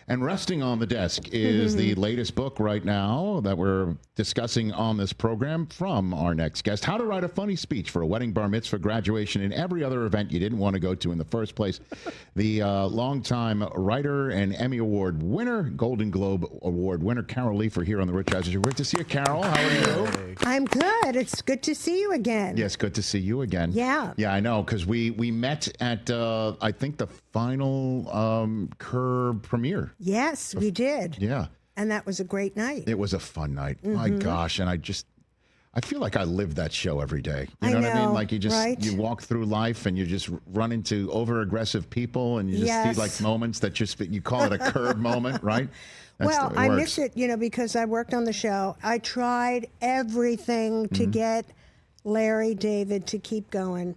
And resting on the desk is the latest book right now that we're discussing on this program from our next guest. How to Write a Funny Speech for a Wedding, Bar Mitzvah, Graduation, and every other event you didn't want to go to in the first place. The longtime writer and Emmy Award winner, Golden Globe Award winner, Carol Leifer here on the Rich Eisen Show. Great to see you, Carol. How are you? I'm good. It's good to see you again. Yes, good to see you again. Yeah. Yeah, I know, because we met at, I think, the final Curb premiere. Yes, we did. Yeah. And that was a great night. It was a fun night. My gosh. And I feel like I live that show every day. You know what I mean? Like you walk through life and you just run into over-aggressive people and you just see like moments that you call it a Curb moment, right? Well, I miss it, because I worked on the show. I tried everything to get Larry David to keep going.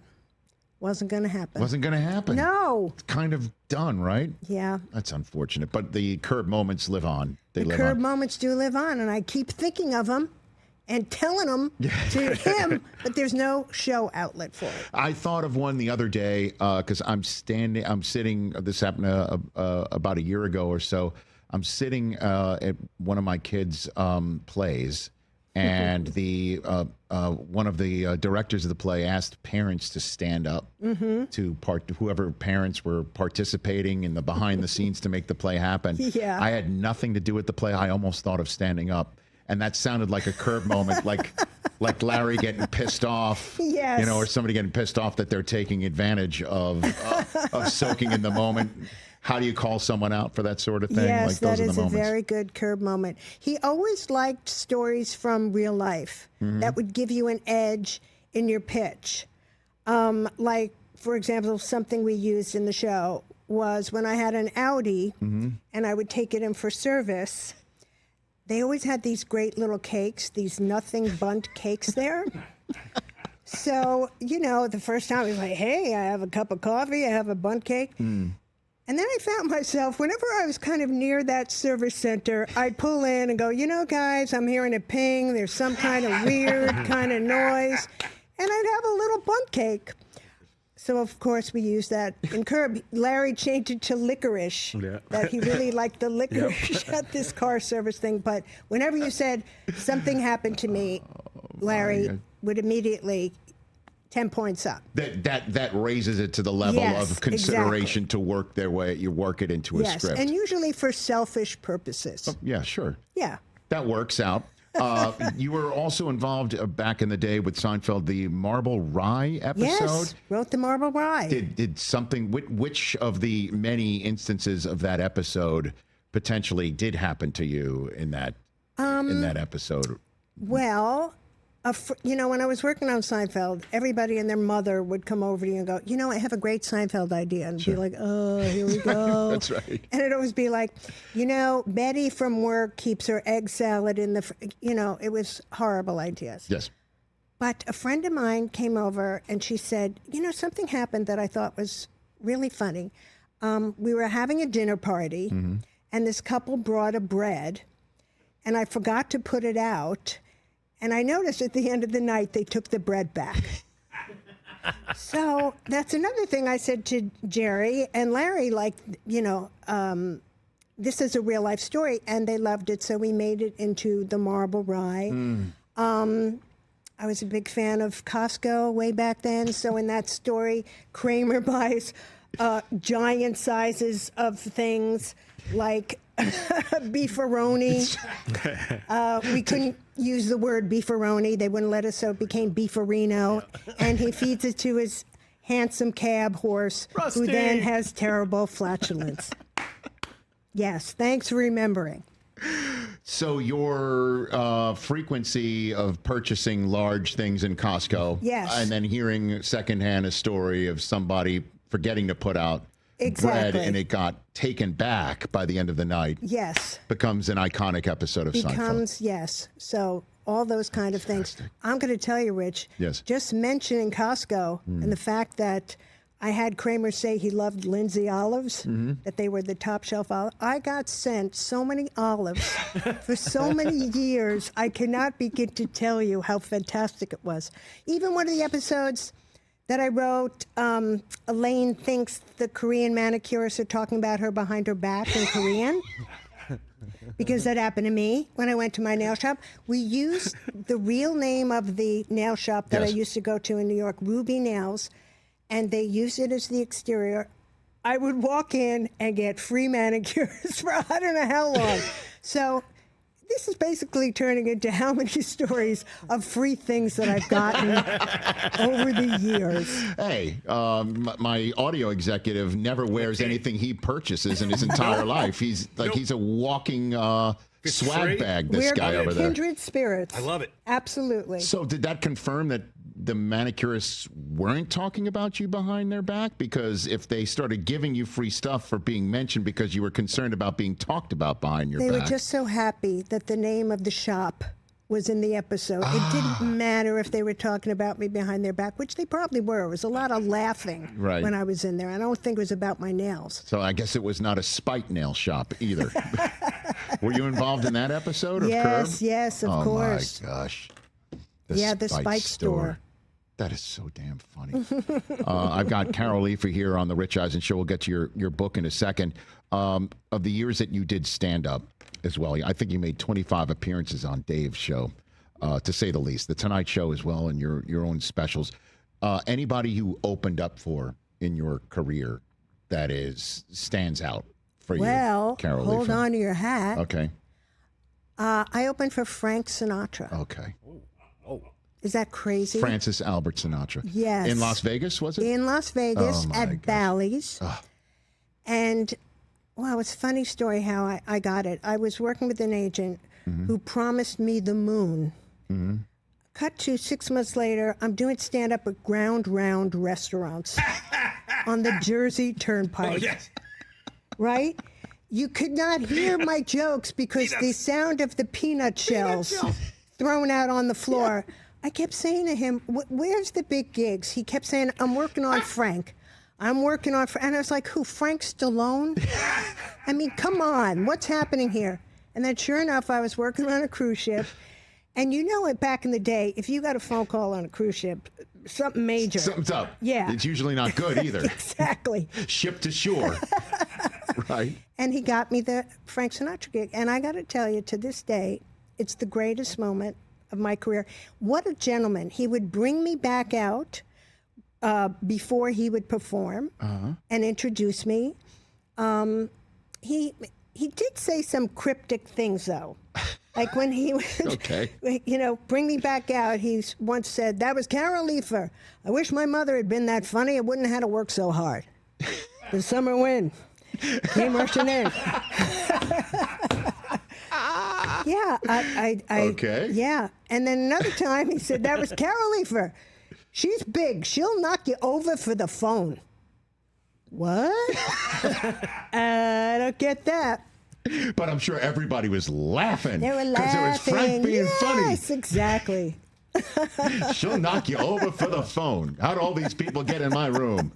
Wasn't going to happen. Wasn't going to happen. No. It's kind of done, right? Yeah. That's unfortunate. But the Curb moments live on. The Curb moments do live on, and I keep thinking of them and telling them to him, but there's no show outlet for it. I thought of one the other day because I'm sitting, this happened about a year ago or so. I'm sitting at one of my kids' plays, and the one of the directors of the play asked parents to stand up to whoever parents were participating in the behind the scenes to make the play happen. Yeah. I had nothing to do with the play. I almost thought of standing up, and that sounded like a Curb moment, like Larry getting pissed off, or somebody getting pissed off that they're taking advantage of soaking in the moment. How do you call someone out for that sort of thing? Yes, that is a very good Curb moment. He always liked stories from real life that would give you an edge in your pitch. Like, for example, something we used in the show was when I had an Audi and I would take it in for service, they always had these great little cakes, these nothing bunt cakes there. So, the first time I was like, hey, I have a cup of coffee, I have a bunt cake. And then I found myself, whenever I was kind of near that service center, I'd pull in and go, guys, I'm hearing a ping. There's some kind of weird kind of noise. And I'd have a little bunt cake. So, of course, we used that in Curb. Larry changed it to licorice, that he really liked the licorice at this car service thing. But whenever you said something happened to me, Larry would immediately 10 points up. That raises it to the level of consideration to work their way. You work it into a script. And usually for selfish purposes. Oh, yeah, sure. Yeah. That works out. You were also involved back in the day with Seinfeld, the Marble Rye episode. Yes, wrote the Marble Rye. Did something, which of the many instances of that episode potentially did happen to you in that episode? Well, when I was working on Seinfeld, everybody and their mother would come over to you and go, I have a great Seinfeld idea. And be like, oh, here we go. That's right. And it'd always be like, Betty from work keeps her egg salad in the, it was horrible ideas. Yes. But a friend of mine came over and she said, something happened that I thought was really funny. We were having a dinner party and this couple brought a bread and I forgot to put it out. And I noticed at the end of the night, they took the bread back. So that's another thing I said to Jerry and Larry, this is a real life story, and they loved it. So we made it into the Marble Rye. I was a big fan of Costco way back then. So in that story, Kramer buys giant sizes of things like beefaroni. We couldn't use the word beefaroni. They wouldn't let us, so it became beefarino. And he feeds it to his handsome cab horse, Rusty, who then has terrible flatulence. Yes, thanks for remembering. So your frequency of purchasing large things in Costco, and then hearing secondhand a story of somebody forgetting to put out bread and it got taken back by the end of the night. Yes. Becomes an iconic episode of Seinfeld. Yes. So all those kind of things. I'm going to tell you, Rich. Yes. Just mentioning Costco and the fact that I had Kramer say he loved Lindsay olives, that they were the top shelf olive. I got sent so many olives for so many years. I cannot begin to tell you how fantastic it was. Even one of the episodes, that I wrote, Elaine thinks the Korean manicurists are talking about her behind her back in Korean. Because that happened to me when I went to my nail shop. We used the real name of the nail shop that I used to go to in New York, Ruby Nails, and they used it as the exterior. I would walk in and get free manicures for I don't know how long. So this is basically turning into how many stories of free things that I've gotten over the years. Hey, my audio executive never wears anything he purchases in his entire life. He's like he's a walking swag bag. This guy over there. Kindred spirits. I love it. Absolutely. So did that confirm that the manicurists weren't talking about you behind their back? Because if they started giving you free stuff for being mentioned because you were concerned about being talked about behind your back. They were just so happy that the name of the shop was in the episode. It didn't matter if they were talking about me behind their back, which they probably were. It was a lot of laughing when I was in there. I don't think it was about my nails. So I guess it was not a spite nail shop either. Were you involved in that episode of Curb? Yes, of course. Oh, my gosh. The Spike Store. That is so damn funny. I've got Carol Leifer here on the Rich Eisen Show. We'll get to your book in a second. Of the years that you did stand-up as well, I think you made 25 appearances on Dave's show, to say the least. The Tonight Show as well, and your own specials. Anybody you opened up for in your career that stands out for you, Carol Leifer? Hold on to your hat. Okay. I opened for Frank Sinatra. Okay. Is that crazy? Francis Albert Sinatra. Yes. In Las Vegas, was it? In Las Vegas at Bally's. And, wow, it's a funny story how I got it. I was working with an agent who promised me the moon. Cut to 6 months later, I'm doing stand-up at Ground Round restaurants on the Jersey Turnpike. Oh, yes. Right? You could not hear my jokes because the sound of the peanut shells thrown out on the floor. Yeah. I kept saying to him, where's the big gigs? He kept saying, I'm working on Frank. I'm working on Frank. And I was like, who, Frank Stallone? I mean, come on, what's happening here? And then sure enough, I was working on a cruise ship. And you know it, back in the day, if you got a phone call on a cruise ship, something major. Something's up. Yeah. It's usually not good either. Exactly. Ship to shore. Right. And he got me the Frank Sinatra gig. And I got to tell you, to this day, it's the greatest moment of my career. What a gentleman. He would bring me back out before he would perform and introduce me. He did say some cryptic things, though. Like when he would, bring me back out, he once said, that was Carol Leifer. I wish my mother had been that funny. I wouldn't have had to work so hard. The summer wind came rushing in. Yeah, yeah. And then another time he said, that was Carol Leifer. She's big. She'll knock you over for the phone. What? I don't get that. But I'm sure everybody was laughing. They were laughing. Because it was Frank being funny. Yes, exactly. She'll knock you over for the phone. How'd all these people get in my room?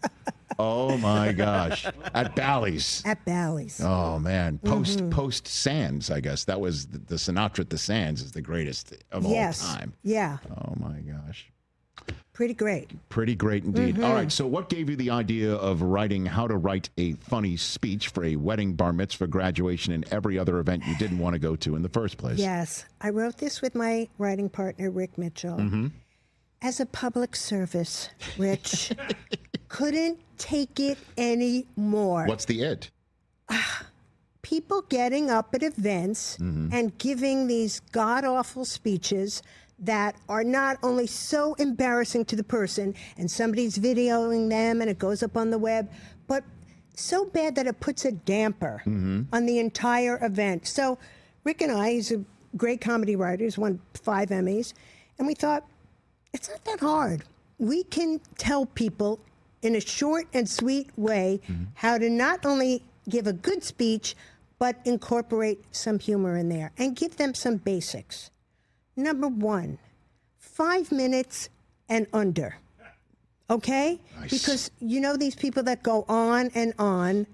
Oh, my gosh. At Bally's. At Bally's. Oh, man. Post Sands, I guess. That was the Sinatra at the Sands is the greatest of all time. Yeah. Oh, my gosh. Pretty great. Pretty great indeed. All right. So what gave you the idea of writing how to write a funny speech for a wedding, bar mitzvah, graduation, and every other event you didn't want to go to in the first place? Yes. I wrote this with my writing partner, Rick Mitchell. As a public service, Rich. Couldn't take it anymore. What's the it? People getting up at events and giving these god-awful speeches that are not only so embarrassing to the person, and somebody's videoing them and it goes up on the web, but so bad that it puts a damper on the entire event. So Rick and I, he's a great comedy writer, he's won 5 Emmys, and we thought, it's not that hard. We can tell people in a short and sweet way how to not only give a good speech, but incorporate some humor in there and give them some basics. Number 1, 5 minutes and under. Okay? Nice. Because you know these people that go on and on,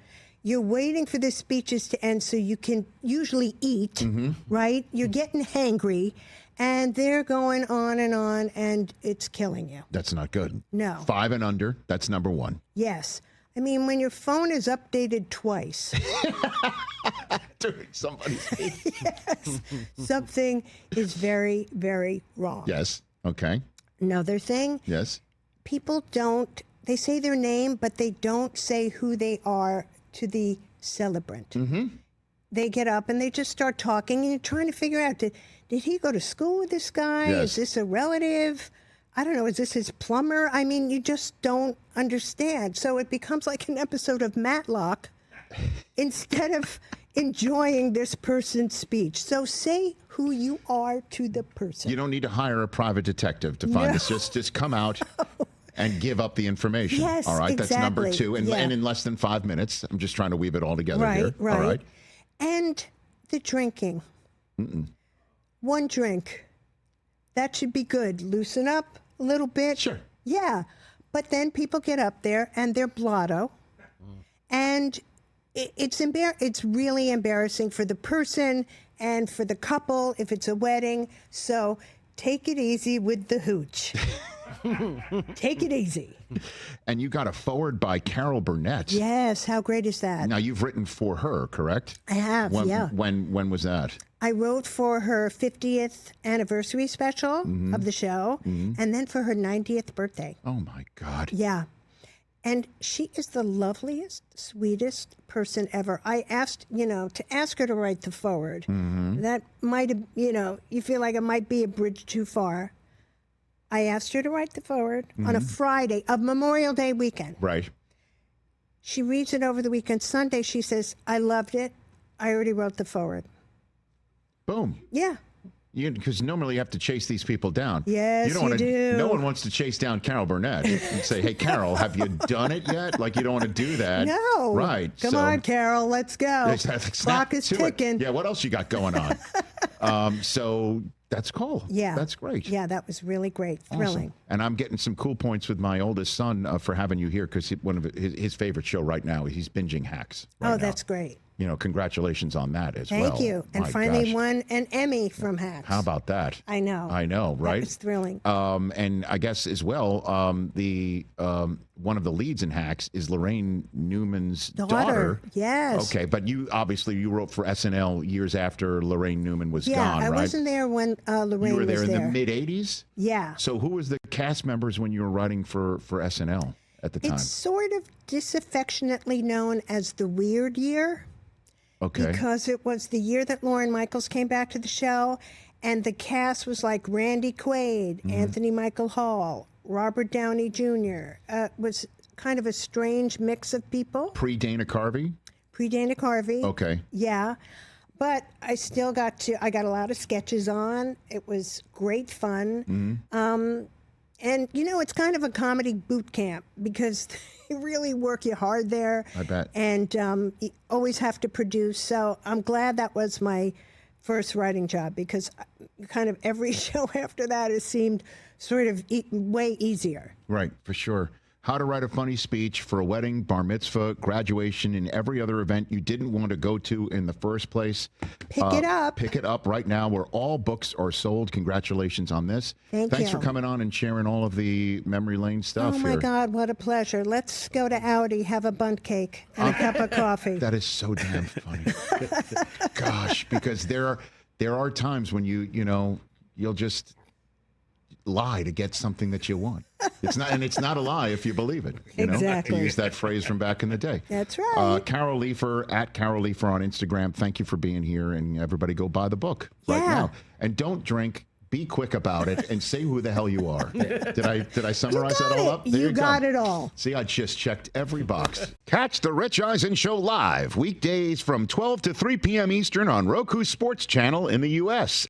you're waiting for the speeches to end so you can usually eat, right? You're getting hangry. And they're going on, and it's killing you. That's not good. No. 5 and under, that's number one. Yes. I mean, when your phone is updated twice. During somebody's Yes. Something is very, very wrong. Yes. Okay. Another thing. Yes. People they say their name, but they don't say who they are to the celebrant. Mm-hmm. They get up and they just start talking, and you're trying to figure out, did he go to school with this guy? Yes. Is this a relative? I don't know. Is this his plumber? I mean, you just don't understand. So it becomes like an episode of Matlock instead of enjoying this person's speech. So say who you are to the person. You don't need to hire a private detective to find this. Just come out and give up the information. Yes, all right, exactly. That's number 2. And, Yeah. and in less than 5 minutes, I'm just trying to weave it all together here. Right. All right. And the drinking. One drink. That should be good. Loosen up a little bit. Sure. Yeah. But then people get up there and they're blotto. And it's really embarrassing for the person and for the couple if it's a wedding. So take it easy with the hooch. Take it easy. And you got a forward by Carol Burnett. Yes. How great is that? Now, you've written for her, correct? I have, yeah. When was that? I wrote for her 50th anniversary special of the show, and then for her 90th birthday. Oh, my God. Yeah. And she is the loveliest, sweetest person ever. I asked, to ask her to write the forward. That might have, you feel like it might be a bridge too far. I asked her to write the forward on a Friday of Memorial Day weekend. Right. She reads it over the weekend. Sunday, she says, I loved it. I already wrote the forward. Boom. Yeah. Because normally you have to chase these people down. Yes, you do. No one wants to chase down Carol Burnett and say, hey, Carol, have you done it yet? Like, you don't want to do that. No. Right. Come on, Carol, let's go. Clock is ticking. Yeah, what else you got going on? So that's cool. Yeah. That's great. Yeah, that was really great. Thrilling. Awesome. And I'm getting some cool points with my oldest son for having you here, because one of his favorite show right now, he's binging Hacks. That's great. Congratulations on that as well. Thank you. And My finally gosh. won an Emmy from Hacks. How about that? I know. Right? That was thrilling. And I guess as well, the one of the leads in Hacks is Lorraine Newman's daughter. Yes. Okay, but you wrote for SNL years after Lorraine Newman was gone, right? I wasn't there when Lorraine was there. You were there in the mid-'80s? Yeah. So who was the cast members when you were writing for SNL at the time? It's sort of disaffectionately known as the weird year. Okay. Because it was the year that Lorne Michaels came back to the show, and the cast was like Randy Quaid, Anthony Michael Hall, Robert Downey Jr. Was kind of a strange mix of people. Pre-Dana Carvey? Pre-Dana Carvey. Okay. Yeah. But I still got a lot of sketches on. It was great fun. And, it's kind of a comedy boot camp because they really work you hard there. I bet. And you always have to produce. So I'm glad that was my first writing job, because kind of every show after that has seemed sort of way easier. Right, for sure. How to write a funny speech for a wedding, bar mitzvah, graduation, and every other event you didn't want to go to in the first place. Pick it up. Pick it up right now, where all books are sold. Congratulations on this. Thanks for coming on and sharing all of the memory lane stuff. Oh, my God, what a pleasure. Let's go to Audi, have a bundt cake and a cup of coffee. That is so damn funny. Gosh, because there are times when you'll just lie to get something that you want. It's not a lie if you believe it. Exactly. To use that phrase from back in the day. That's right. Carol Leifer, at Carol Leifer on Instagram. Thank you for being here, and everybody go buy the book right now. And don't drink. Be quick about it and say who the hell you are. Did I summarize that all up? There you got it all. See, I just checked every box. Catch the Rich Eisen Show live weekdays from 12 to 3 p.m. Eastern on Roku Sports Channel in the U.S.